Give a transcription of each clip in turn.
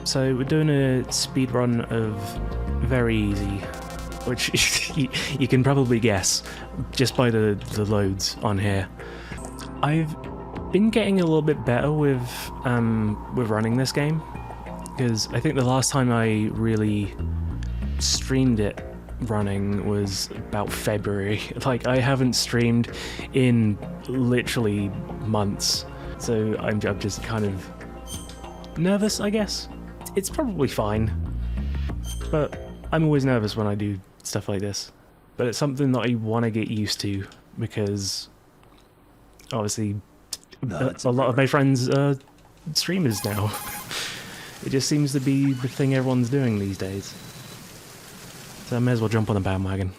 So we're doing a speed run of very easy, which you can probably guess just by the loads on here. I've been getting a little bit better with running this game, because I think the last time I really streamed it running was about February. Like, I haven't streamed in literally months, so I'm just kind of nervous, I guess. It's probably fine, but I'm always nervous when I do stuff like this. But it's something that I want to get used to, because obviously a lot of my friends are streamers now. It just seems to be the thing everyone's doing these days. So I may as well jump on the bandwagon.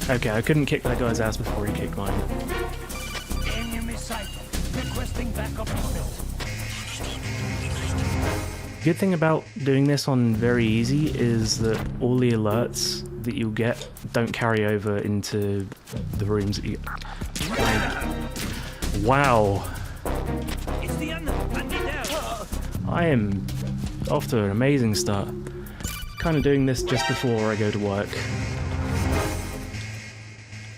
Okay, I couldn't kick that guy's ass before he kicked mine. Enemy sighted. Requesting backup unit. Good thing about doing this on very easy is that all the alerts that you'll get don't carry over into the rooms that you... Wow. It's the unknown. I am off to an amazing start. Kind of doing this just before I go to work.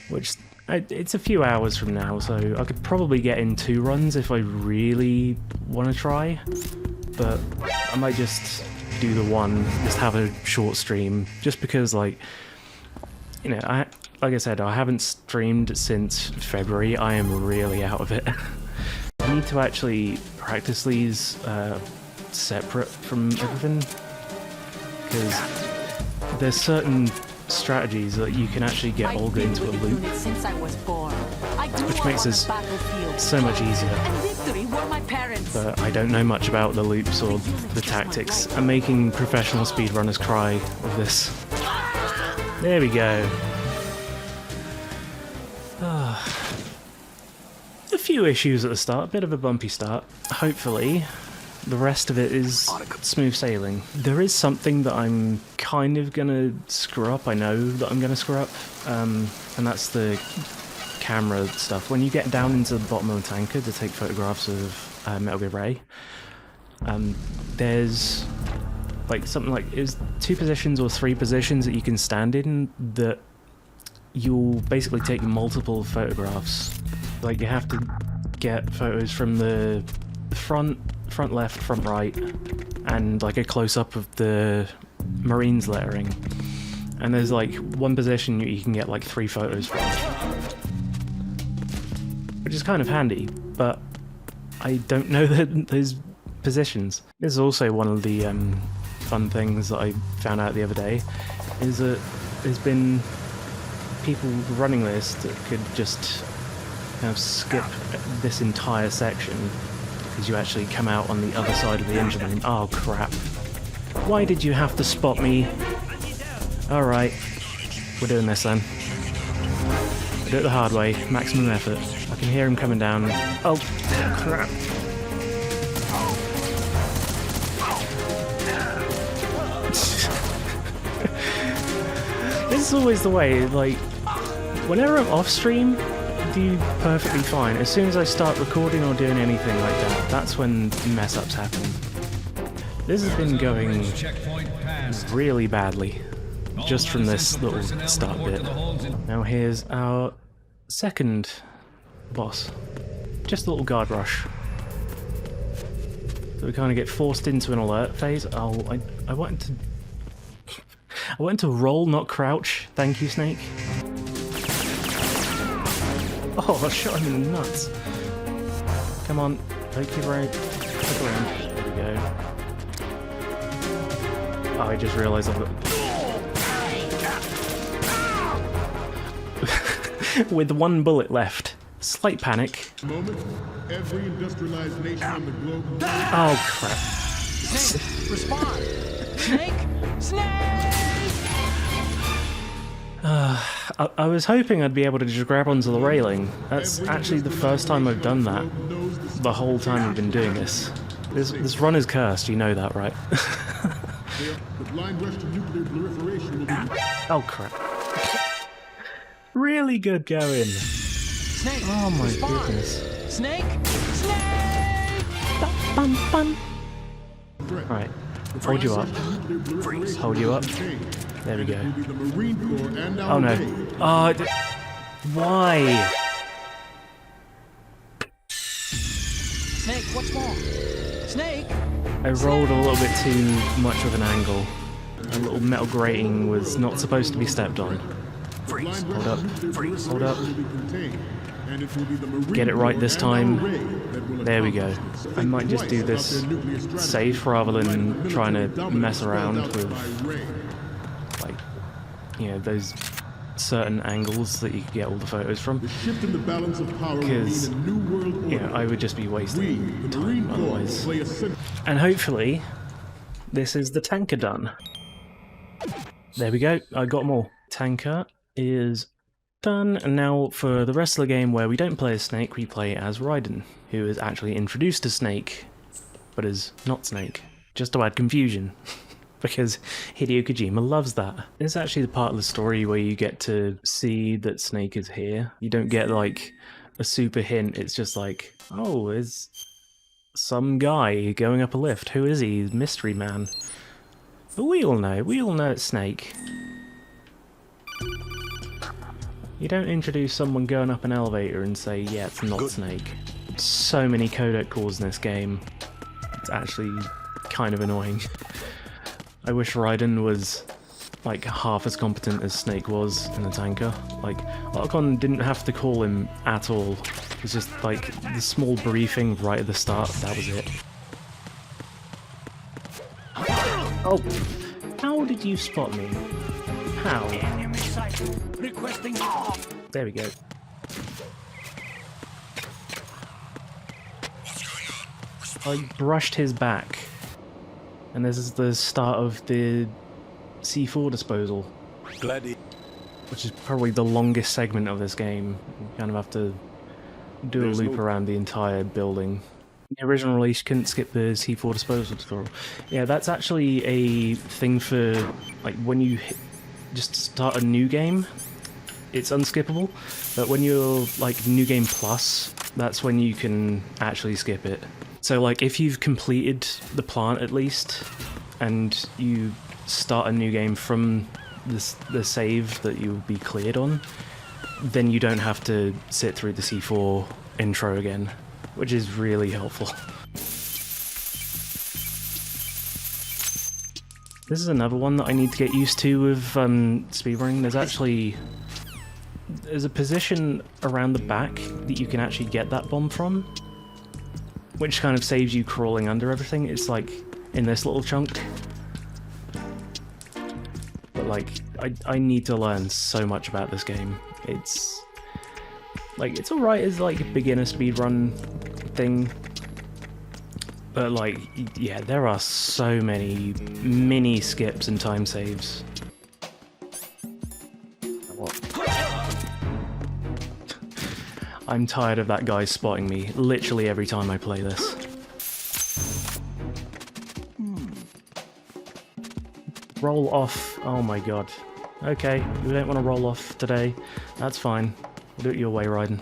Which, it's a few hours from now, so I could probably get in 2 runs if I really want to try. But I might just do the one, just have a short stream, just because, like, you know, like I said, I haven't streamed since February. I am really out of it. I need to actually practice these separate from everything, because there's certain strategies that you can actually get Olga into a loop, which makes this so much easier. But I don't know much about the loops or the tactics. I'm making professional speedrunners cry with this. There we go. A few issues at the start, a bit of a bumpy start. Hopefully the rest of it is smooth sailing. There is something that I'm kind of gonna screw up. I know that I'm gonna screw up, and that's the camera stuff. When you get down into the bottom of the tanker to take photographs of Metal Gear Ray, there's like something like, is 2 positions or 3 positions that you can stand in that you'll basically take multiple photographs. Like, you have to get photos from the front left, front right, and like a close-up of the Marines lettering. And there's like one position you can get like 3 photos from, which is kind of handy, but I don't know those positions. This is also one of the fun things that I found out the other day, is that there's been people running this that could just kind of skip this entire section, because you actually come out on the other side of the engine room. Oh crap. Why did you have to spot me? Alright, we're doing this then. We do it the hard way, maximum effort. I can hear him coming down. Oh, crap. This is always the way, like, whenever I'm off stream, I do perfectly fine. As soon as I start recording or doing anything like that, that's when mess-ups happen. This has been going really badly, just from this little start bit. Now here's our second boss. Just a little guard rush. So we kind of get forced into an alert phase. Oh, I wanted to roll, not crouch. Thank you, Snake. Oh, I shot him in the nuts. Come on, poke your right. Look around. There we go. Oh, I just realised I've got... With 1 bullet left. Slight panic. Every industrialized nation on the globe. Oh crap. Snake, respond! Snake! Snake! I was hoping I'd be able to just grab onto the railing. That's actually the first time I've done that the whole time we've been doing this. This run is cursed, you know that, right? Oh crap. Really good going. Snake, Oh my respond. goodness. Snake! Snake! bum, bum. Right, hold you up. Hold you up. There we go. The Marine Corps and our Oh no. Navy. Oh, why? Snake, what's wrong? Snake? I rolled a little bit too much of an angle. A little metal grating was not supposed to be stepped on. Hold up. Hold up. Get it right this time. There we go. I might just do this safe rather than trying to mess around with, like, you know, those certain angles that you can get all the photos from. Because, you know, I would just be wasting time otherwise. And hopefully, this is the tanker done. There we go, I got them all. Tanker is done, and now for the rest of the game where we don't play as Snake, we play as Raiden, who is actually introduced as Snake, but is not Snake, just to add confusion, because Hideo Kojima loves that. It's actually the part of the story where you get to see that Snake is here. You don't get like a super hint, it's just like, oh, there's some guy going up a lift, who is he? Mystery man. But we all know it's Snake. You don't introduce someone going up an elevator and say, yeah, it's not Snake. So many codec calls in this game. It's actually kind of annoying. I wish Raiden was like half as competent as Snake was in the tanker. Like, Otacon didn't have to call him at all. It was just like the small briefing right at the start, that was it. Oh, how did you spot me? How? Enemy sighted. Requesting. There we go. I brushed his back. And this is the start of the C4 disposal. Which is probably the longest segment of this game. You kind of have to do a loop around the entire building. The original release couldn't skip the C4 disposal tutorial. Yeah, that's actually a thing for, like, when you just start a new game, it's unskippable, but when you're, like, New Game Plus, that's when you can actually skip it. So, like, if you've completed the plant at least, and you start a new game from the save that you'll be cleared on, then you don't have to sit through the C4 intro again, which is really helpful. This is another one that I need to get used to with speedrunning. There's a position around the back that you can actually get that bomb from, which kind of saves you crawling under everything. It's like in this little chunk. But like, I need to learn so much about this game. It's like, it's alright as like a beginner speedrun thing, but like, yeah, there are so many mini skips and time saves. I'm tired of that guy spotting me literally every time I play this. Roll off. Oh my god. Okay, we don't want to roll off today. That's fine. We'll do it your way, Raiden.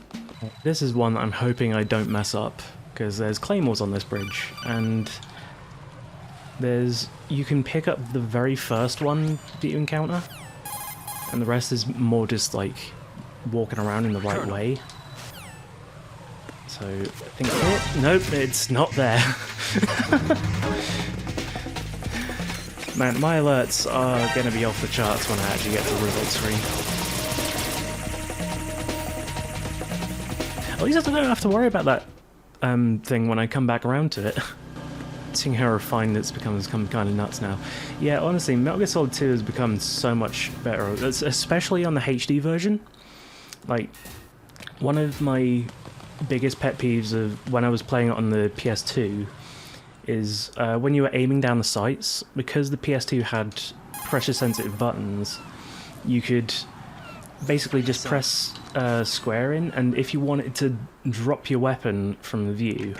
This is one that I'm hoping I don't mess up, because there's claymores on this bridge, and you can pick up the very first one that you encounter, and the rest is more just like walking around in the right way. So, I think here. Nope, it's not there. Man, my alerts are going to be off the charts when I actually get to the result screen. At least I don't have to worry about that thing when I come back around to it. Seeing how refined it's become kind of nuts now. Yeah, honestly, Metal Gear Solid 2 has become so much better, especially on the HD version. Like, one of my biggest pet peeves of when I was playing it on the PS2 is when you were aiming down the sights, because the PS2 had pressure sensitive buttons, you could basically just press square in, and if you wanted to drop your weapon from the view,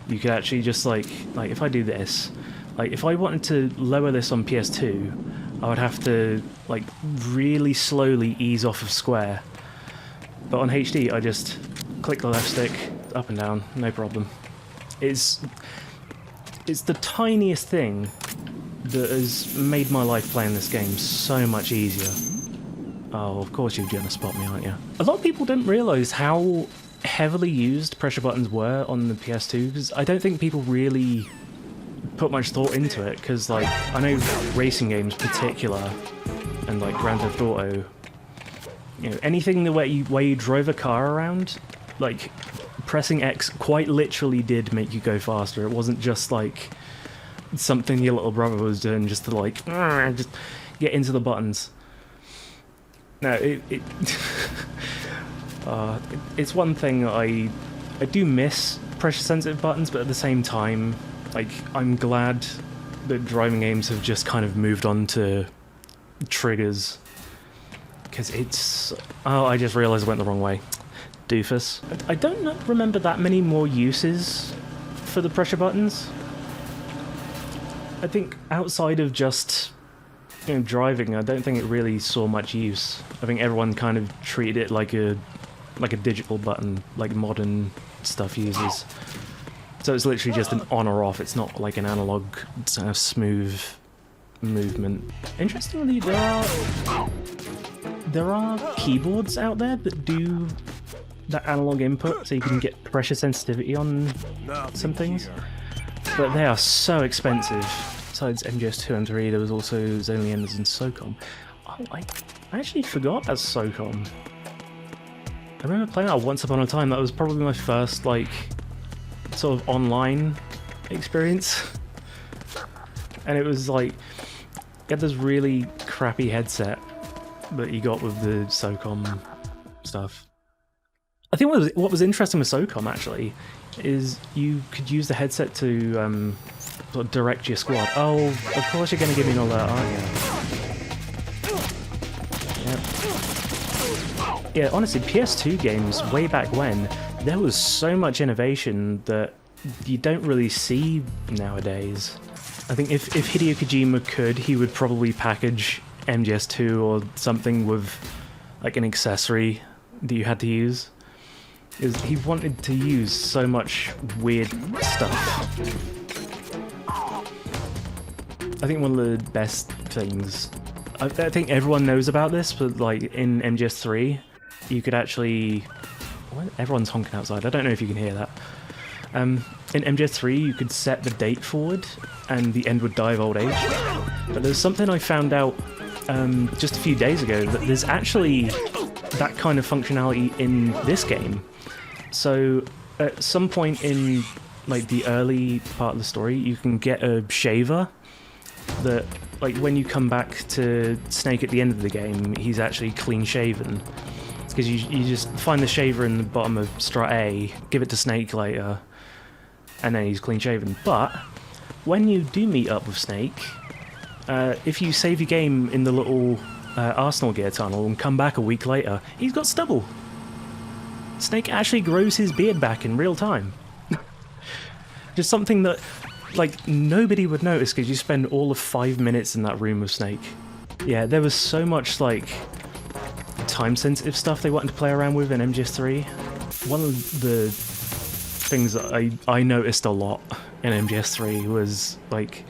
you could actually just like if I do this, like if I wanted to lower this on PS2, I would have to like really slowly ease off of square, but on HD I just click the left stick up and down, no problem. It's it's the tiniest thing that has made my life playing this game so much easier. Oh, of course you're gonna spot me, aren't you? A lot of people didn't realise how heavily used pressure buttons were on the PS2, because I don't think people really put much thought into it, because like, I know racing games in particular, and like Grand Theft Auto, you know, anything where you drove a car around, like, pressing X quite literally did make you go faster. It wasn't just like something your little brother was doing just to like, just get into the buttons. No, it's one thing I do miss pressure-sensitive buttons, but at the same time, like, I'm glad that driving games have just kind of moved on to triggers, because it's... Oh, I just realised I went the wrong way. Doofus. I don't remember that many more uses for the pressure buttons. I think outside of just, you know, driving, I don't think it really saw much use. I think everyone kind of treated it like a digital button, like modern stuff uses. So it's literally just an on or off. It's not like an analog smooth movement. Interestingly, there are keyboards out there that do that analog input, so you can get pressure sensitivity on some things. But they are so expensive. Besides MGS2 and 3, there was also Zonly Enders and SOCOM. Oh, I actually forgot that's SOCOM. I remember playing that once upon a time. That was probably my first, like, sort of online experience. And it was like, you had this really crappy headset that you got with the SOCOM stuff. I think what was interesting with SOCOM, actually, is you could use the headset to sort of direct your squad. Oh, of course you're going to give me an alert, aren't you? Yep. Yeah, honestly, PS2 games, way back when, there was so much innovation that you don't really see nowadays. I think if Hideo Kojima could, he would probably package MGS2 or something with, like, an accessory that you had to use. He wanted to use so much weird stuff. I think one of the best things... I think everyone knows about this, but like in MGS3, you could actually... Everyone's honking outside, I don't know if you can hear that. In MGS3, you could set the date forward, and the end would die of old age. But there's something I found out just a few days ago, that there's actually that kind of functionality in this game. So at some point in like the early part of the story, you can get a shaver that, like, when you come back to Snake at the end of the game, he's actually clean shaven. It's because you just find the shaver in the bottom of Strat A, give it to Snake later, and then he's clean shaven. But when you do meet up with Snake, if you save your game in the little Arsenal gear tunnel and come back a week later, he's got stubble. Snake actually grows his beard back in real time. Just something that, like, nobody would notice because you spend all of 5 minutes in that room with Snake. Yeah, there was so much, like, time-sensitive stuff they wanted to play around with in MGS3. One of the things that I noticed a lot in MGS3 was, like,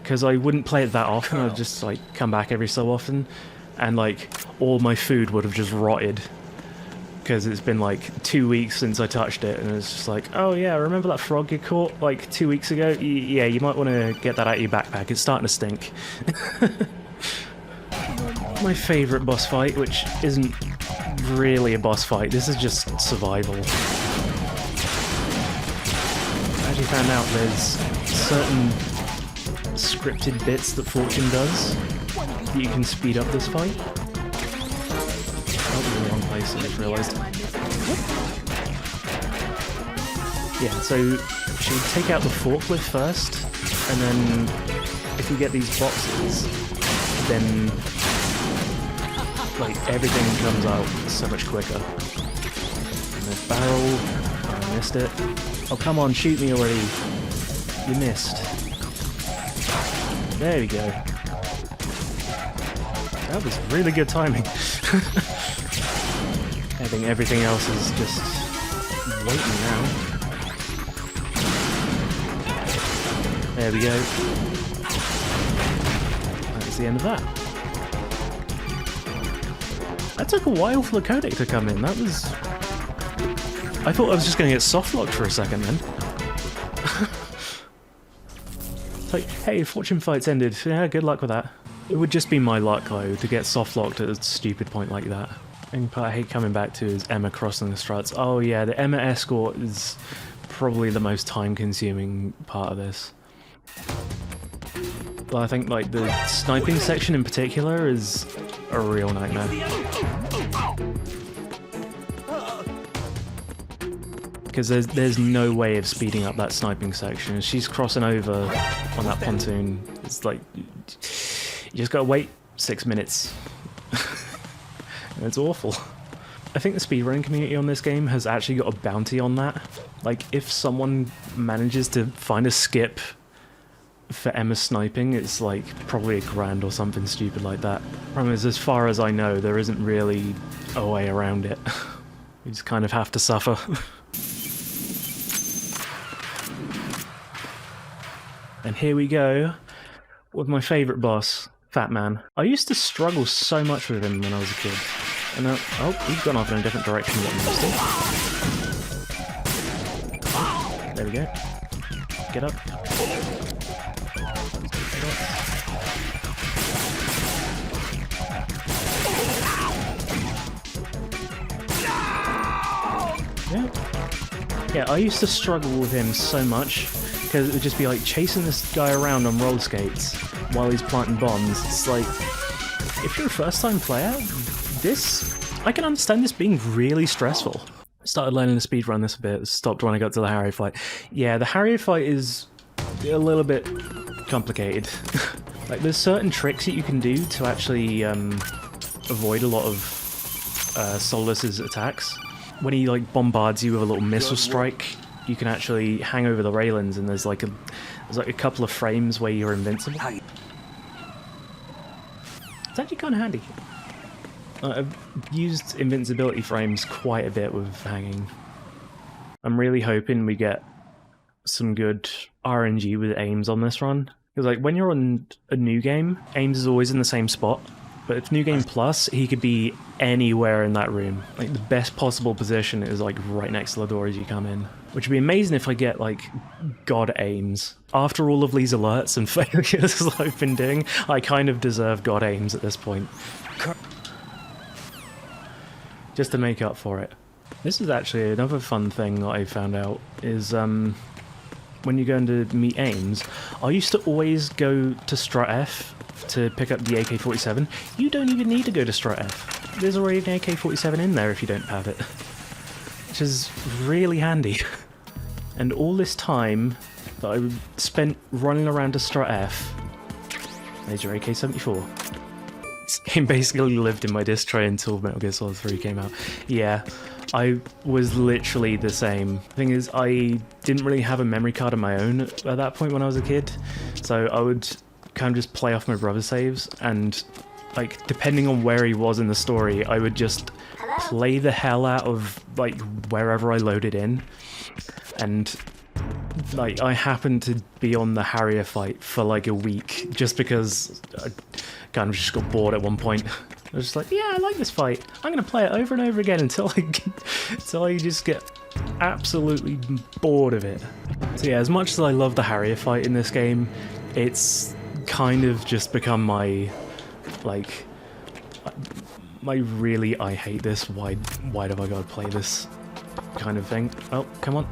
because I wouldn't play it that often, I'd just, like, come back every so often, and, like, all my food would have just rotted. Because it's been like 2 weeks since I touched it, and it's just like, oh yeah, remember that frog you caught like 2 weeks ago? Yeah, you might want to get that out of your backpack, it's starting to stink. My favourite boss fight, which isn't really a boss fight, this is just survival. I actually found out there's certain scripted bits that Fortune does that you can speed up this fight. I just realised. Yeah, so she would take out the forklift first, and then if we get these boxes, then like everything comes out so much quicker. And the barrel, I missed it. Oh come on, shoot me already. You missed. There we go. That was really good timing. I think everything else is just waiting now. There we go. That's the end of that. That took a while for the codec to come in. That was... I thought I was just going to get softlocked for a second then. It's like, hey, Fortune Fight's ended. Yeah, good luck with that. It would just be my luck, though, to get softlocked at a stupid point like that. And part I hate coming back to is Emma crossing the struts. Oh yeah, the Emma escort is probably the most time-consuming part of this. But I think like the sniping section in particular is a real nightmare. Because there's no way of speeding up that sniping section. She's crossing over on that pontoon. It's like you just gotta wait 6 minutes. It's awful. I think the speedrunning community on this game has actually got a bounty on that. Like, if someone manages to find a skip for Emma sniping, it's like probably $1,000 or something stupid like that. Problem is, as far as I know, there isn't really a way around it. You just kind of have to suffer. And here we go with my favourite boss, Fat Man. I used to struggle so much with him when I was a kid. And oh, he's gone off in a different direction than what he used to. There we go. Get up. Yeah. Yeah, I used to struggle with him so much because it would just be like chasing this guy around on roller skates while he's planting bombs. It's like, if you're a first-time player, I can understand this being really stressful. Started learning to speedrun this a bit, stopped when I got to the Harrier fight. Yeah, the Harrier fight is a little bit complicated. Like, there's certain tricks that you can do to actually avoid a lot of Solus's attacks. When he like bombards you with a little missile strike, you can actually hang over the railings, and there's like a couple of frames where you're invincible. It's actually kind of handy. I've used invincibility frames quite a bit with hanging. I'm really hoping we get some good RNG with aims on this run. Because like when you're on a new game, aims is always in the same spot. But if New Game Plus, he could be anywhere in that room. Like the best possible position is like right next to the door as you come in. Which would be amazing if I get like God aims. After all of these alerts and failures I've been doing, I kind of deserve God aims at this point. Just to make up for it. This is actually another fun thing that I found out, is when you're going to meet aims, I used to always go to Strut F to pick up the AK-47. You don't even need to go to Strut F. There's already an AK-47 in there if you don't have it. Which is really handy. And all this time that I spent running around to Strut F, there's your AK-74. This game basically lived in my disc tray until Metal Gear Solid 3 came out. Yeah, I was literally the same. The thing is, I didn't really have a memory card of my own at that point when I was a kid, so I would kind of just play off my brother's saves, and like depending on where he was in the story, I would just play the hell out of like wherever I loaded in. And like I happened to be on the Harrier fight for like a week just because I kind of just got bored at one point. I was just like, yeah, I like this fight. I'm gonna play it over and over again until I just get absolutely bored of it. So yeah, as much as I love the Harrier fight in this game, it's kind of just become my like my really I hate this, why do I gotta play this kind of thing. Oh, come on.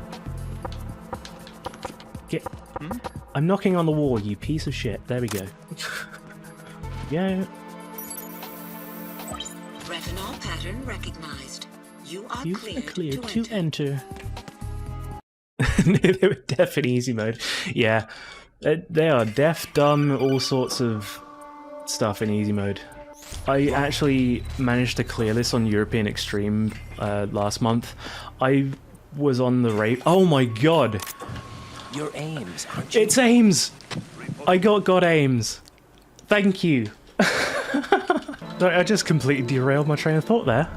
Get. I'm knocking on the wall, you piece of shit. There we go. Yeah. Retinol pattern recognized. You are cleared to enter. They were deaf in easy mode. Yeah. They are deaf, dumb, all sorts of stuff in easy mode. I actually managed to clear this on European Extreme last month. I was on the rate. Oh my god! Your aims, aren't you? It's aims! I got aims. Thank you. Sorry, I just completely derailed my train of thought there.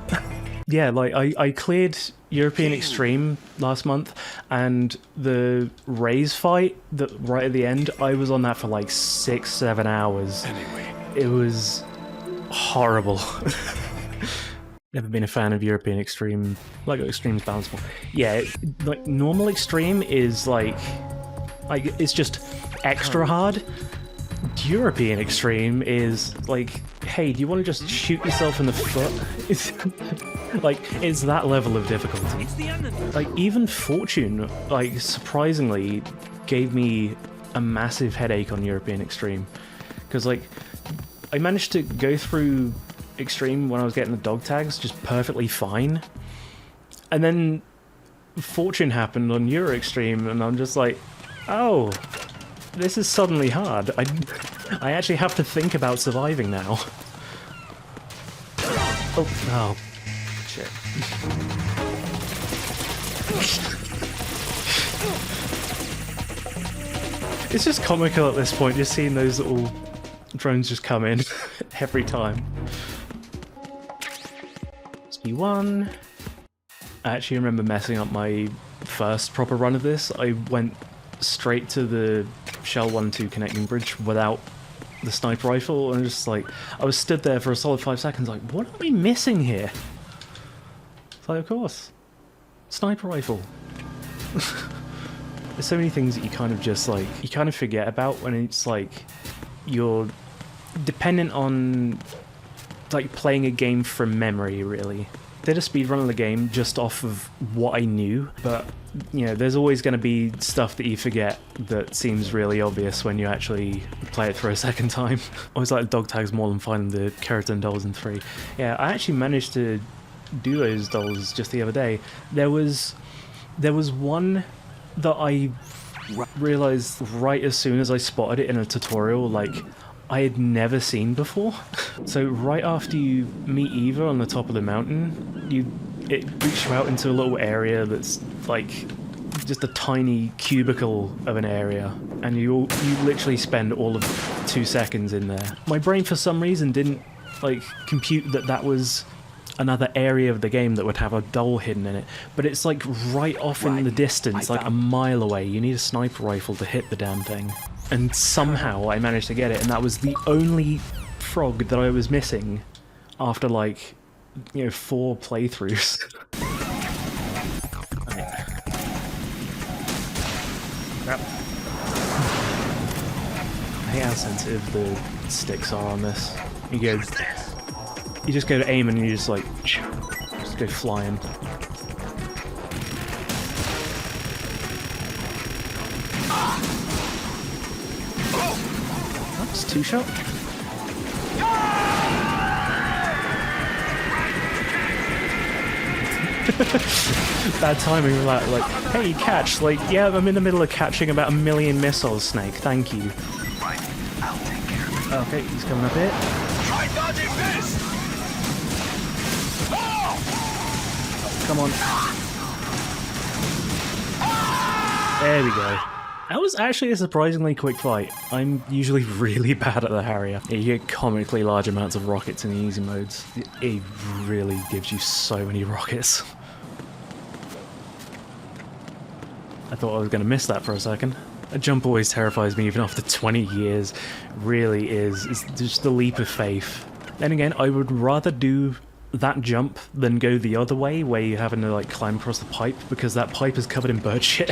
Yeah, like I cleared European Extreme last month, and the Raze fight that right at the end, I was on that for like 6-7 hours. Anyway. It was horrible. Never been a fan of European Extreme. Like Extreme's balanced. Yeah, like normal Extreme is like it's just extra hard. European Extreme is like, hey, do you want to just shoot yourself in the foot? Like, it's that level of difficulty. Like, even Fortune, like, surprisingly, gave me a massive headache on European Extreme. Because, like, I managed to go through Extreme when I was getting the dog tags just perfectly fine. And then Fortune happened on Euro Extreme, and I'm just like, oh, this is suddenly hard. I actually have to think about surviving now. Oh, shit. It's just comical at this point, just seeing those little drones just come in every time. SP1. I actually remember messing up my first proper run of this. I went straight to the Shell 1-2 connecting bridge without the sniper rifle, and just like, I was stood there for a solid 5 seconds like, what are we missing here? It's like, of course, sniper rifle. There's so many things that you kind of just like, you kind of forget about when it's like, you're dependent on like playing a game from memory, really. Did a speedrun of the game just off of what I knew, but you know, there's always going to be stuff that you forget that seems really obvious when you actually play it for a second time. I always like the dog tags more than finding the keratin dolls in 3. Yeah, I actually managed to do those dolls just the other day. There was one that I realized right as soon as I spotted it in a tutorial, like, I had never seen before. So right after you meet Eva on the top of the mountain, it reaches you out into a little area that's like just a tiny cubicle of an area, and you literally spend all of 2 seconds in there. My brain for some reason didn't like compute that was another area of the game that would have a doll hidden in it, but it's like right off in the distance, like a mile away. You need a sniper rifle to hit the damn thing. And somehow I managed to get it, and that was the only frog that I was missing after, like, you know, 4 playthroughs. Crap. I hate how sensitive the sticks are on this. You just go to aim and you just like, just go flying. That's 2-shot. Bad timing with that, like, hey, catch, like, yeah, I'm in the middle of catching about 1 million missiles, Snake, thank you. Right, I'll take care of it. Okay, he's coming up here. Try dodging this! Come on. There we go. That was actually a surprisingly quick fight. I'm usually really bad at the Harrier. You get comically large amounts of rockets in the easy modes. It really gives you so many rockets. I thought I was going to miss that for a second. A jump always terrifies me, even after 20 years. Really is. It's just the leap of faith. Then again, I would rather do that jump than go the other way, where you're having to like climb across the pipe, because that pipe is covered in bird shit.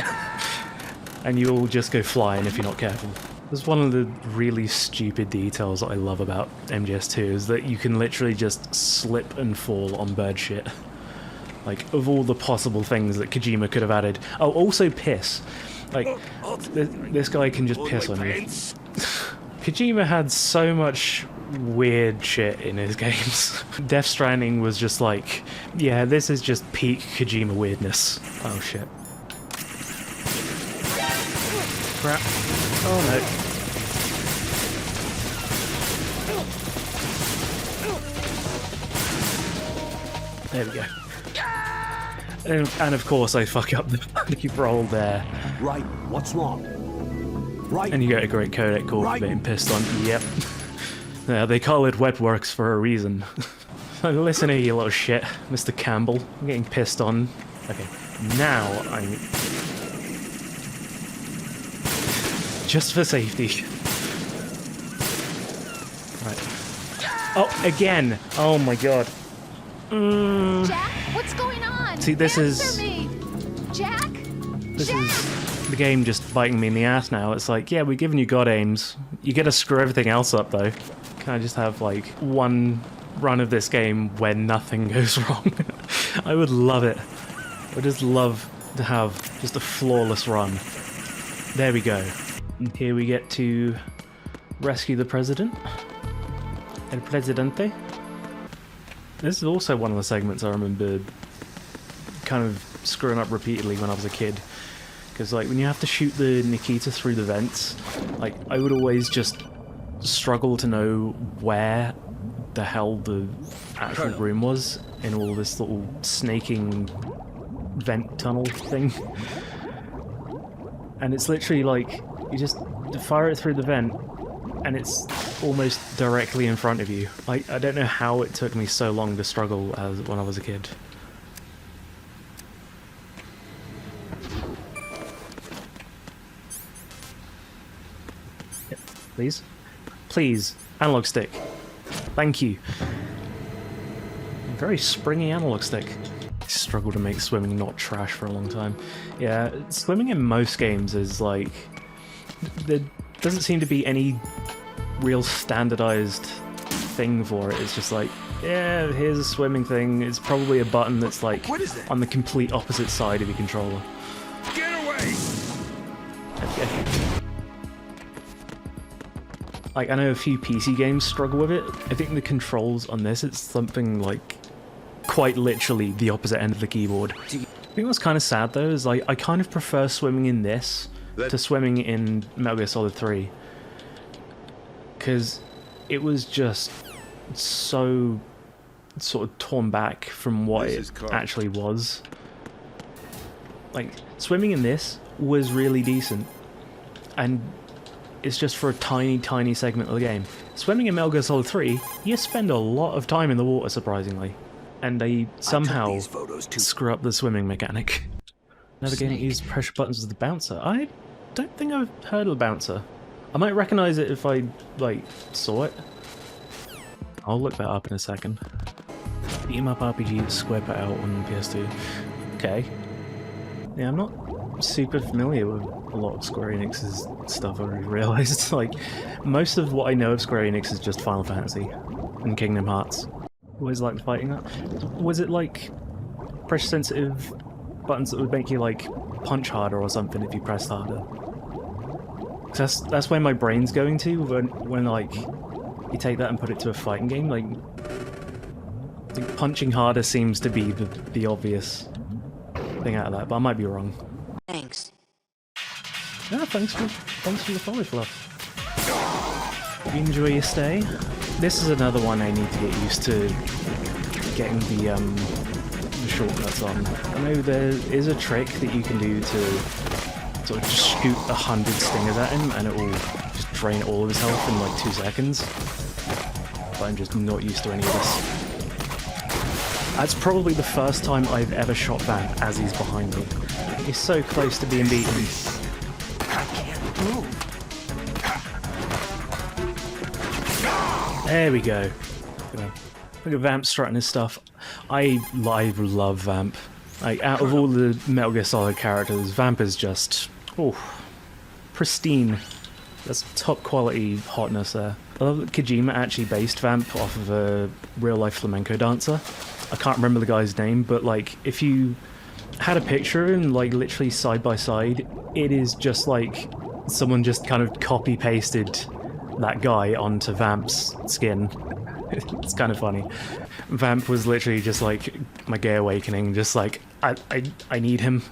And you'll just go flying if you're not careful. That's one of the really stupid details that I love about MGS2, is that you can literally just slip and fall on bird shit. Like, of all the possible things that Kojima could have added. Oh, also piss. Like, this guy can just piss on you. Kojima had so much weird shit in his games. Death Stranding was just like, yeah, this is just peak Kojima weirdness. Oh shit. Crap. Oh no. There we go. And of course I fuck up the roll there. Right, what's wrong? Right. And you get a great codec call for being pissed on. Yep. Yeah, they call it wet works for a reason. Listen here, you little shit, Mr. Campbell. I'm getting pissed on. Okay, now I'm... Just for safety. Right. Oh, again! Oh my god. Jack, what's going on? See, this Answer me. Jack? This is the game just biting me in the ass now. It's like, yeah, we're giving you god aims. You get to screw everything else up, though. Can I just have, like, one run of this game where nothing goes wrong? I would love it. I would just love to have just a flawless run. There we go. And here we get to rescue the president. El Presidente. This is also one of the segments I remember kind of screwing up repeatedly when I was a kid. Because, like, when you have to shoot the Nikita through the vents, like, I would always just struggle to know where the hell the actual room was in all this little snaking vent tunnel thing. And it's literally like, you just fire it through the vent, and it's almost directly in front of you. I don't know how it took me so long to struggle when I was a kid. Yep, please? Please, analog stick. Thank you. Very springy analog stick. I struggle to make swimming not trash for a long time. Yeah, swimming in most games is like... There doesn't seem to be any real standardized thing for it. It's just like, yeah, here's a swimming thing. It's probably a button that's like on the complete opposite side of your controller. Get away! Okay. Like, I know a few PC games struggle with it. I think the controls on this, it's something like quite literally the opposite end of the keyboard. I think what's kind of sad though is like I kind of prefer swimming in this to swimming in Metal Gear Solid 3. Because it was just so sort of torn back from what it actually was. Like, swimming in this was really decent. And it's just for a tiny, tiny segment of the game. Swimming in Metal Gear Solid 3, you spend a lot of time in the water, surprisingly. And they somehow screw up the swimming mechanic. Another game that used pressure buttons with the bouncer. I don't think I've heard of the bouncer. I might recognize it if I, like, saw it. I'll look that up in a second. Beat-em-up RPG square put out on PS2. Okay. Yeah, I'm not super familiar with a lot of Square Enix's stuff, I realised. Like, most of what I know of Square Enix is just Final Fantasy and Kingdom Hearts. Always liked fighting that. Was it like pressure-sensitive buttons that would make you like punch harder or something if you pressed harder? That's where my brain's going to when like you take that and put it to a fighting game. Like punching harder seems to be the obvious thing out of that, but I might be wrong. Thanks. Yeah, thanks for the follow, Fluff. You enjoy your stay? This is another one I need to get used to getting the shortcuts on. I know there is a trick that you can do to sort of just shoot 100 stingers at him and it will just drain all of his health in like 2 seconds. But I'm just not used to any of this. That's probably the first time I've ever shot Vamp as he's behind me. He's so close to being beaten. I can't move. There we go. Look at Vamp strutting his stuff. I love Vamp. Like, out of all the Metal Gear Solid characters, Vamp is just, pristine. That's top quality hotness there. I love that Kojima actually based Vamp off of a real life flamenco dancer. I can't remember the guy's name, but like, if you had a picture of him, like literally side by side, it is just like someone just kind of copy pasted that guy onto Vamp's skin. It's kind of funny. Vamp was literally just like my gay awakening, just like, I need him.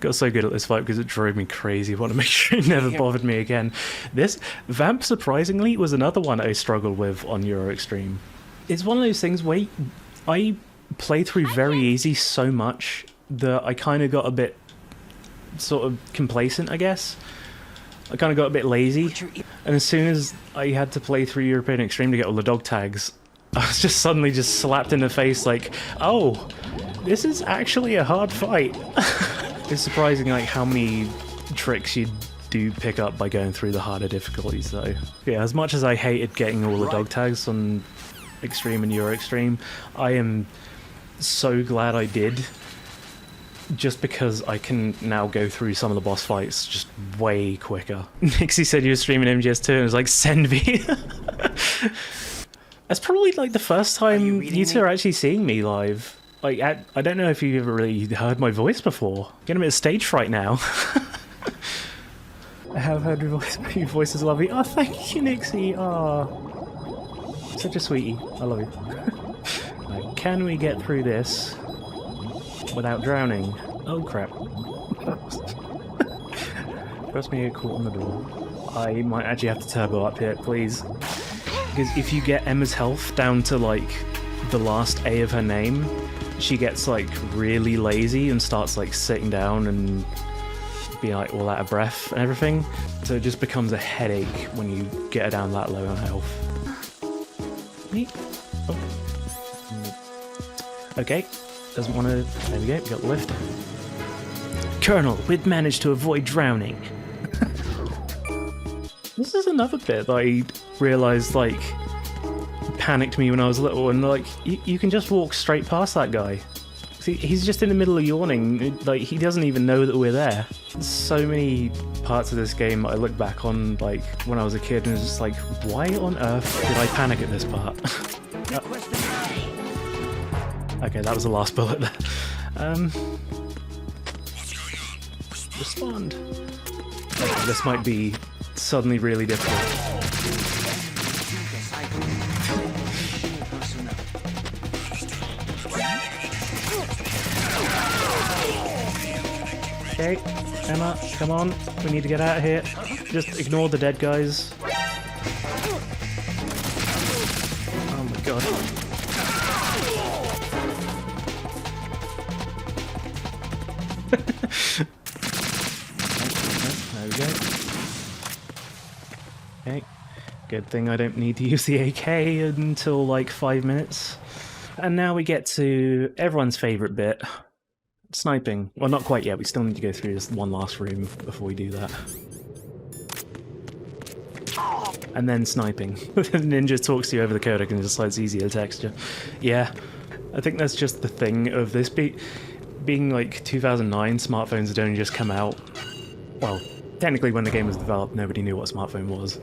Got so good at this fight because it drove me crazy. I want to make sure it never bothered me again. This Vamp, surprisingly, was another one I struggled with on Euro Extreme. It's one of those things where I play through very easy so much that I kind of got a bit sort of complacent, I guess. I kind of got a bit lazy, and as soon as I had to play through European Extreme to get all the dog tags, I was just suddenly just slapped in the face like, oh, this is actually a hard fight. It's surprising like how many tricks you do pick up by going through the harder difficulties though. Yeah, as much as I hated getting all the dog tags on Extreme and Euro Extreme, I am so glad I did. Just because I can now go through some of the boss fights just way quicker. Nixie said you were streaming MGS2 and it was like, send me. That's probably like the first time you two are actually seeing me live. Like, I don't know if you've ever really heard my voice before. I'm getting a bit of stage fright now. I have heard your voice. Your voice is lovely. Oh, thank you, Nixie. Oh, such a sweetie. I love you. Right, can we get through this without drowning? Oh crap. Trust me, get caught on the door. I might actually have to turbo up here, please. Because if you get Emma's health down to like the last A of her name, she gets like really lazy and starts like sitting down and being like all out of breath and everything. So it just becomes a headache when you get her down that low on health. Oh. Okay. Doesn't want to... There we go, we got the lift. Colonel, we've managed to avoid drowning. This is another bit that I realised, like, panicked me when I was little, and, like, you can just walk straight past that guy. See, he's just in the middle of yawning, like, he doesn't even know that we're there. So many parts of this game I look back on, like, when I was a kid, and it's just like, why on earth did I panic at this part? Okay, that was the last bullet there. Respond. Okay, this might be suddenly really difficult. Okay, Emma, come on. We need to get out of here. Just ignore the dead guys. Oh my god. There we go. Okay. Good thing I don't need to use the AK until like 5 minutes. And now we get to everyone's favourite bit. Sniping. Well, not quite yet. We still need to go through this one last room before we do that. And then sniping. The ninja talks to you over the codec and decides it's easier texture. Yeah. I think that's just the thing of this being like 2009, smartphones had only just come out. Well, technically when the game was developed, nobody knew what a smartphone was.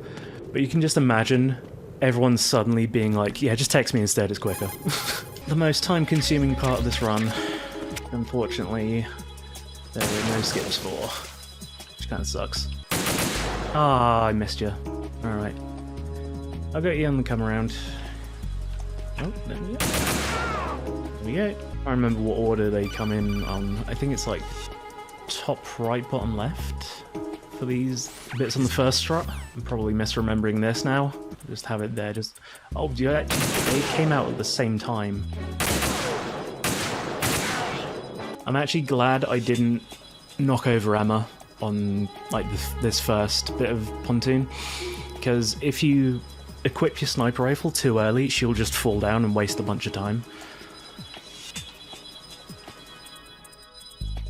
But you can just imagine everyone suddenly being like, yeah, just text me instead, it's quicker. The most time-consuming part of this run, unfortunately, there were no skips for, which kind of sucks. Ah, I missed you. Alright. I'll get you on the come around. Oh, there we go. There we go. I remember what order they come in on. I think it's like top right, bottom left for these bits on the first strut. I'm probably misremembering this now. Just have it there, just... Oh, yeah, they came out at the same time. I'm actually glad I didn't knock over Emma on like this first bit of pontoon, because if you equip your sniper rifle too early, she'll just fall down and waste a bunch of time.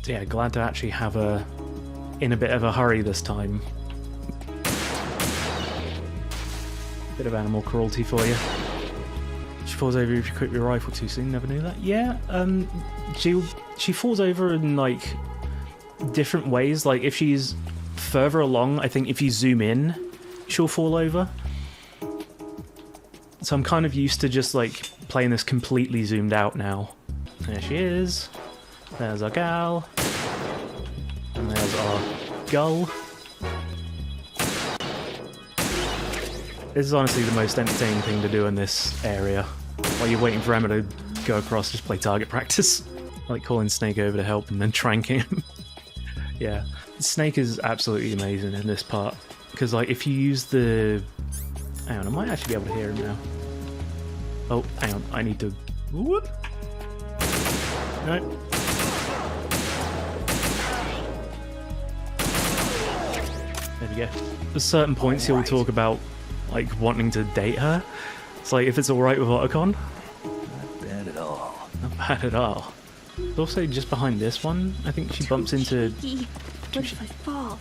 So yeah, glad to actually have her in a bit of a hurry this time. Bit of animal cruelty for you. She falls over if you equip your rifle too soon, never knew that. Yeah, she falls over in like different ways. Like if she's further along, I think if you zoom in, she'll fall over. So I'm kind of used to just like playing this completely zoomed out now. There she is. There's our gal. And there's our gull. This is honestly the most entertaining thing to do in this area. While you're waiting for Emma to go across, just play target practice. I like calling Snake over to help and then tranking him. Yeah. Snake is absolutely amazing in this part. Because like if you use the... Hang on, I might actually be able to hear him now. Oh, hang on, I need to... Whoop! No. There we go. At certain points he'll talk about like wanting to date her, It's like, if it's alright with Otacon, Not bad at all. not bad at all. Also, just behind this one, I think she bumps into... What if I fall?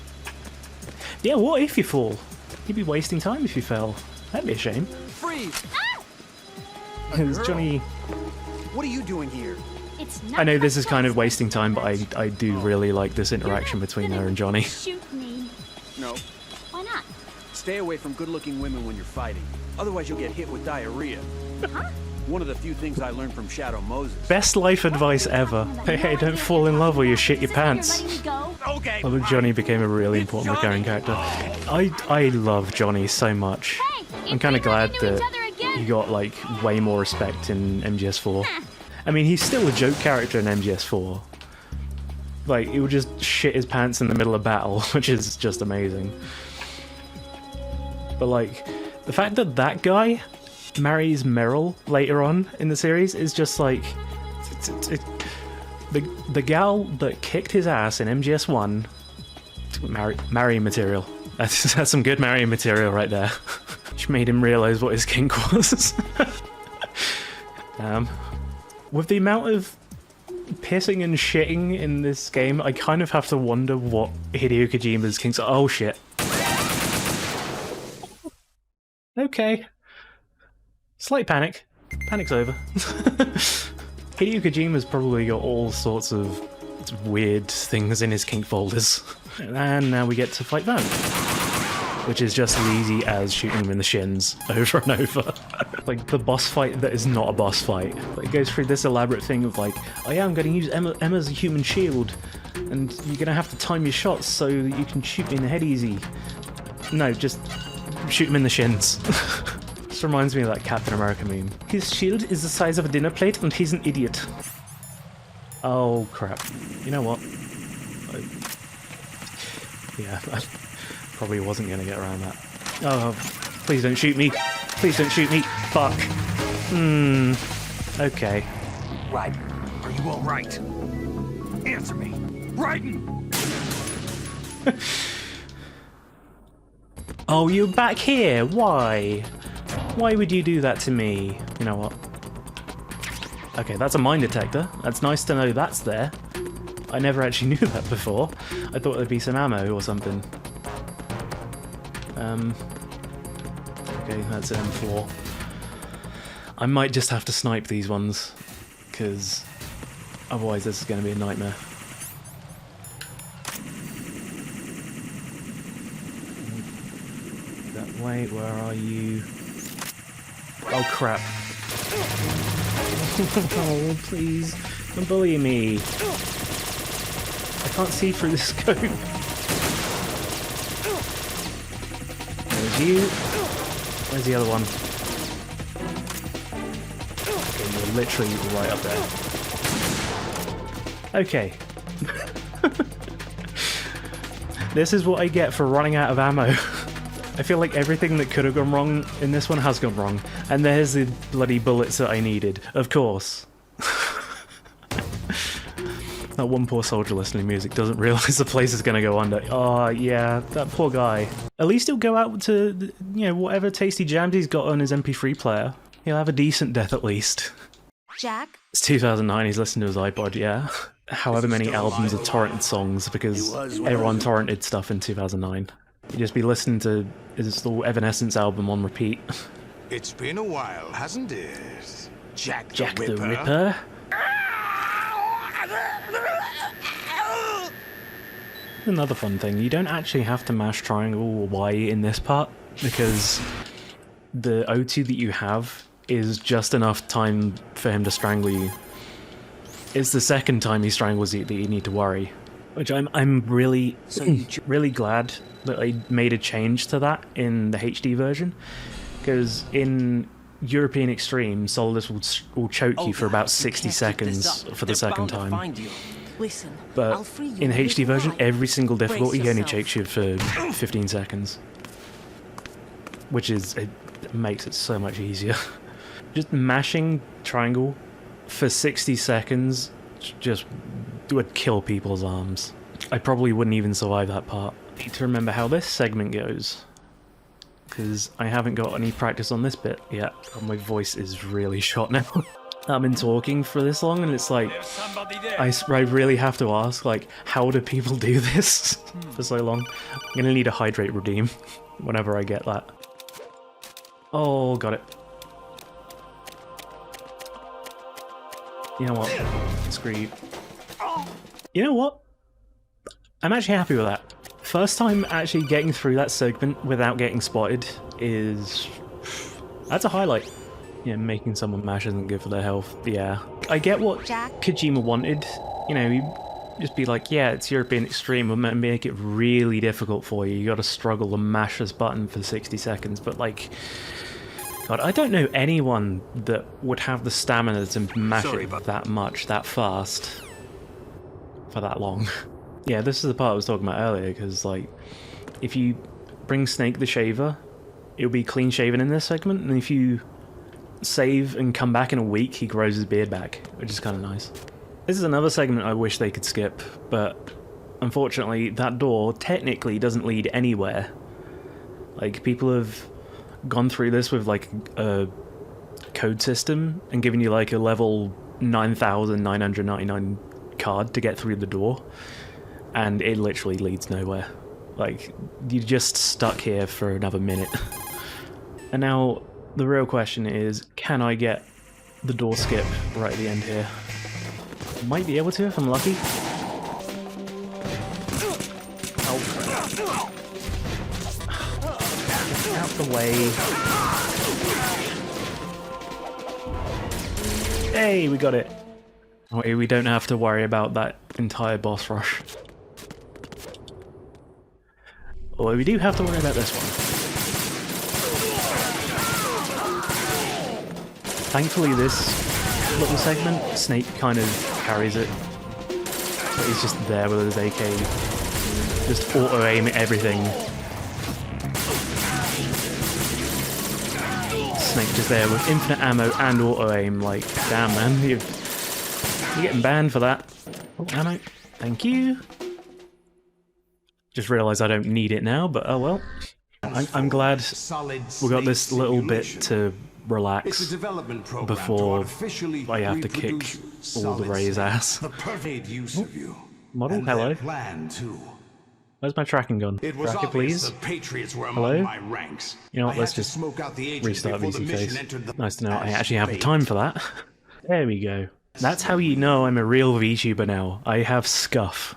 Yeah, what if you fall? You'd be wasting time if you fell. That'd be a shame. Freeze! Because Johnny... What are you doing here? It's not I know my this is kind of place. wasting time, but I do really like this interaction between her and Johnny. Shoot me. No. Why not? Stay away from good-looking women when you're fighting. Otherwise, you'll get hit with diarrhea. One of the few things I learned from Shadow Moses. Best life advice ever. Hey, don't fall in love or you shit your pants. Okay. Although Johnny became a really important recurring character. I love Johnny so much. I'm kind of glad that he got like way more respect in MGS4. I mean, he's still a joke character in MGS4. Like, he would just shit his pants in the middle of battle, which is just amazing. But like, the fact that that guy marries Meryl later on in the series is just like... The gal that kicked his ass in MGS1... Marrying material. That's some good marrying material right there. Which made him realise what his kink was. With the amount of pissing and shitting in this game, I kind of have to wonder what Hideo Kojima's kinks are. Oh shit. Okay. Slight panic. Panic's over. Hideo Kojima's probably got all sorts of weird things in his kink folders. And now we get to fight Van, which is just as easy as shooting him in the shins over and over. Like, the boss fight that is not a boss fight. But it goes through this elaborate thing of like, oh yeah, I'm going to use Emma's human shield, and you're going to have to time your shots so that you can shoot me in the head easy. No, just shoot him in the shins. This reminds me of that Captain America meme. His shield is the size of a dinner plate and he's an idiot. Oh crap. You know what? Yeah, I probably wasn't going to get around that. Oh, please don't shoot me. Please don't shoot me. Fuck. Okay. Right. Are you all right? Answer me. Raiden! Oh, you're back here? Why? Why would you do that to me? You know what? Okay, that's a mine detector. That's nice to know that's there. I never actually knew that before. I thought there'd be some ammo or something. Okay, that's an M4. I might just have to snipe these ones, because otherwise this is going to be a nightmare. That way, where are you? Oh crap. Oh, please, don't bully me. I can't see through the scope. There's you. Where's the other one? Okay, you're literally right up there. Okay. This is what I get for running out of ammo. I feel like everything that could have gone wrong in this one has gone wrong. And there's the bloody bullets that I needed. Of course. That one poor soldier listening to music doesn't realise the place is going to go under. Oh, yeah, that poor guy. At least he'll go out to, you know, whatever tasty jams he's got on his MP3 player. He'll have a decent death at least. Jack? It's 2009, he's listening to his iPod, yeah. However many albums of torrented songs, because everyone torrented stuff in 2009. You'd just be listening to his little Evanescence album on repeat. It's been a while, hasn't it? Jack Jack the Ripper? Another fun thing, you don't actually have to mash triangle or Y in this part, because the O2 that you have is just enough time for him to strangle you. It's the second time he strangles you that you need to worry. Which I'm really, really glad that I made a change to that in the HD version, because in European Extreme, Solidus will choke you for about 60 seconds for the second time. Listen, But I'll free you in the with HD version, light. every single difficulty Brace only yourself. takes you for 15 seconds. Which is, it makes it so much easier. Just mashing triangle for 60 seconds just would kill people's arms. I probably wouldn't even survive that part. Need to remember how this segment goes. because I haven't got any practice on this bit yet. And my voice is really shot now. I've been talking for this long, and it's like, I really have to ask, like, how do people do this for so long? I'm gonna need a hydrate redeem whenever I get that. Oh, got it. You know what? Screw you. You know what? I'm actually happy with that. First time actually getting through that segment without getting spotted is... that's a highlight. Yeah, making someone mash isn't good for their health. Yeah. I get what Jack? Kojima wanted. You know, he'd just be like, yeah, it's European Extreme, but make it really difficult for you. You gotta struggle to mash this button for 60 seconds, but like... God, I don't know anyone that would have the stamina to mash it that much, that fast, for that long. Yeah, this is the part I was talking about earlier, because, like, if you bring Snake the Shaver, it'll be clean shaven in this segment, and if you save and come back in a week, he grows his beard back, which is kind of nice. This is another segment I wish they could skip, but unfortunately, that door technically doesn't lead anywhere. Like, people have gone through this with, like, a code system and given you, like, a level 9,999 card to get through the door, and it literally leads nowhere. Like, you're just stuck here for another minute. And now, the real question is, can I get the door skip right at the end here? Might be able to if I'm lucky. Oh. Get out the way. Hey, we got it. Oh, we don't have to worry about that entire boss rush. Although we do have to worry about this one. Thankfully this little segment, Snake kind of carries it. But he's just there with his AK. Just auto-aim everything. Snake just there with infinite ammo and auto-aim, like, damn man, you're getting banned for that. Oh, ammo. Thank you. Just realised I don't need it now, but oh well. I'm glad we got this little bit to relax before I have to kick all the Ray's ass. Oh, model, hello. Where's my tracking gun? Track it, please. Hello? You know what, let's just restart VC Face. Nice to know I actually have the time for that. There we go. That's how you know I'm a real VTuber now. I have scuff.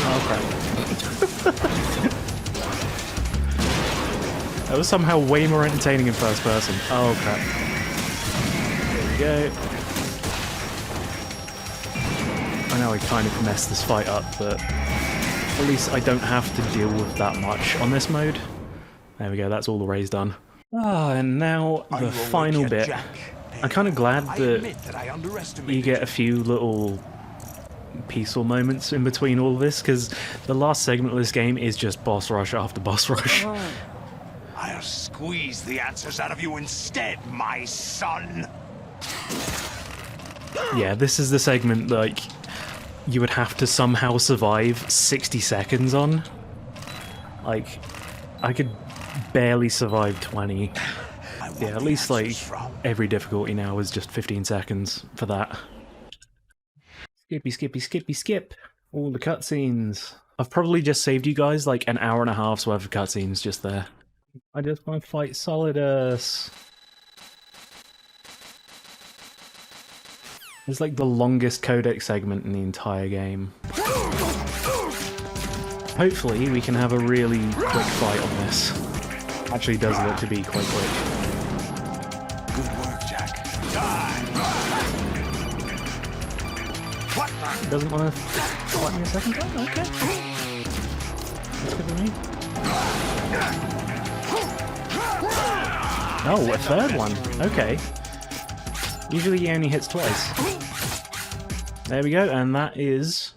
Oh crap. That was somehow way more entertaining in first person. Oh crap. There we go. I know I kind of messed this fight up, but at least I don't have to deal with that much on this mode. There we go, that's all the Ray's done. Ah, and now the final bit. I'm kind of glad that you get a few little peaceful moments in between all of this, because the last segment of this game is just boss rush after boss rush. I'll squeeze the answers out of you instead, my son. Yeah, this is the segment, like, you would have to somehow survive 60 seconds on. Like, I could barely survive 20. Yeah, at least, like, every difficulty now is just 15 seconds for that. Skippy, skippy, skippy, skip. All the cutscenes. I've probably just saved you guys, like, an hour and a half's worth of cutscenes just there. I just want to fight Solidus. It's like the longest codec segment in the entire game. Hopefully we can have a really quick fight on this. Actually does look to be quite quick. Good work, Jack. He doesn't want to fight me a second time? Okay. That's good for me. Oh, a third one. Okay. Usually he only hits twice. There we go, and that is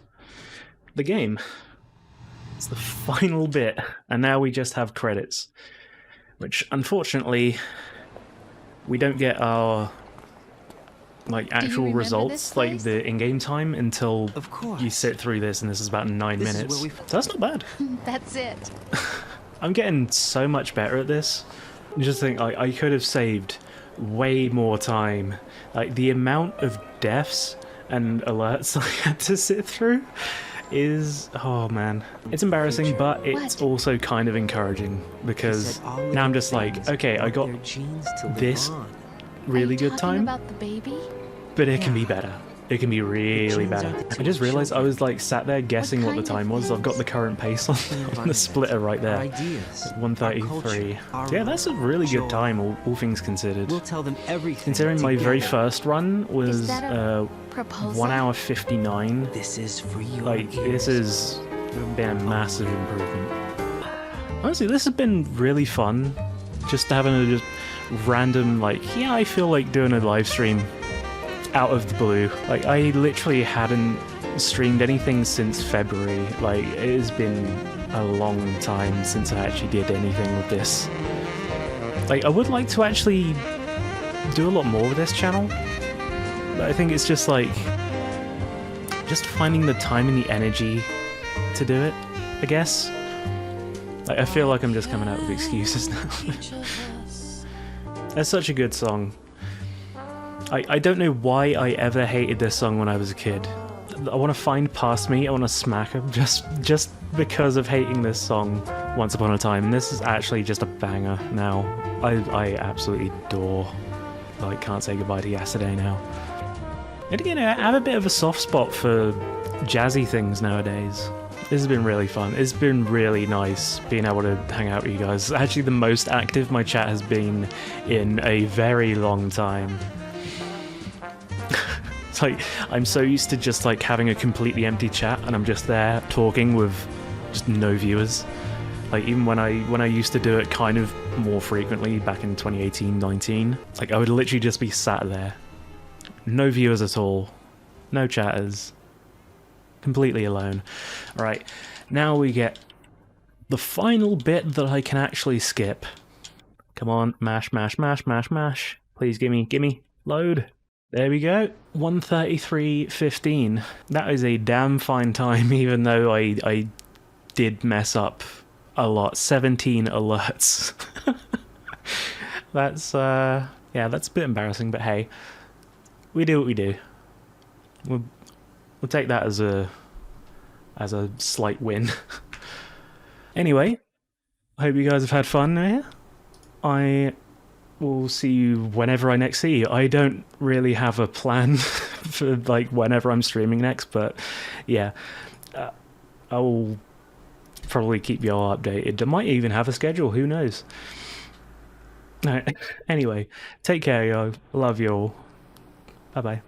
the game. It's the final bit, and now we just have credits. Which, unfortunately, we don't get our like actual remember results, this like place? the in-game time, until Of course. you sit through this, and this is about 9 This is minutes. where we- So that's not bad. That's it. I'm getting so much better at this. I just think I could have saved way more time. Like the amount of deaths and alerts I had to sit through is, oh man, it's embarrassing, but it's What? also kind of encouraging because Said all now I'm living just like, things okay, I want got their genes to live this on. really Are you good talking time, about the baby? but it can be better. It can be really genes better. are the I just two realized I children. was like sat there guessing what the kind of time was. I've got the things? current pace on, on the environment, splitter right Our there. ideas, our 133. culture, our Yeah, that's a really joy. good time, all things considered. We'll tell them everything. Considering my very together. first run Is was that a proposal? 1 hour 59, This is for you. like this has been a massive improvement. Honestly, this has been really fun. Just having a just random, like, yeah, I feel like doing a live stream out of the blue. Like, I literally hadn't streamed anything since February. Like, it has been a long time since I actually did anything with this. Like, I would like to actually do a lot more with this channel, but I think it's just like just finding the time and the energy to do it, I guess. Like, I feel like I'm just coming out with excuses now. That's such a good song. I don't know why I ever hated this song when I was a kid. I want to find past me, I want to smack him just because of hating this song once upon a time. And this is actually just a banger now. I absolutely adore, like, Can't Say Goodbye to Yesterday now. And again, I have a bit of a soft spot for jazzy things nowadays. This has been really fun. It's been really nice being able to hang out with you guys. It's actually the most active my chat has been in a very long time. It's like, I'm so used to just like having a completely empty chat and I'm just there talking with just no viewers. Like, even when I used to do it kind of more frequently back in 2018-19, like I would literally just be sat there. No viewers at all. No chatters. Completely alone. Alright, now we get the final bit that I can actually skip. Come on, mash, mash, mash, mash, mash. Please gimme, load. There we go. 1:33:15. That is a damn fine time, even though I did mess up a lot. 17 alerts. That's yeah, that's a bit embarrassing, but hey, we do what we do. We'll take that as a slight win. Anyway, I hope you guys have had fun here. I will see you whenever I next see you. I don't really have a plan for like whenever I'm streaming next, but yeah, I will probably keep you all updated. I might even have a schedule, who knows. Alright, anyway, take care, yo. Love you all. Bye bye.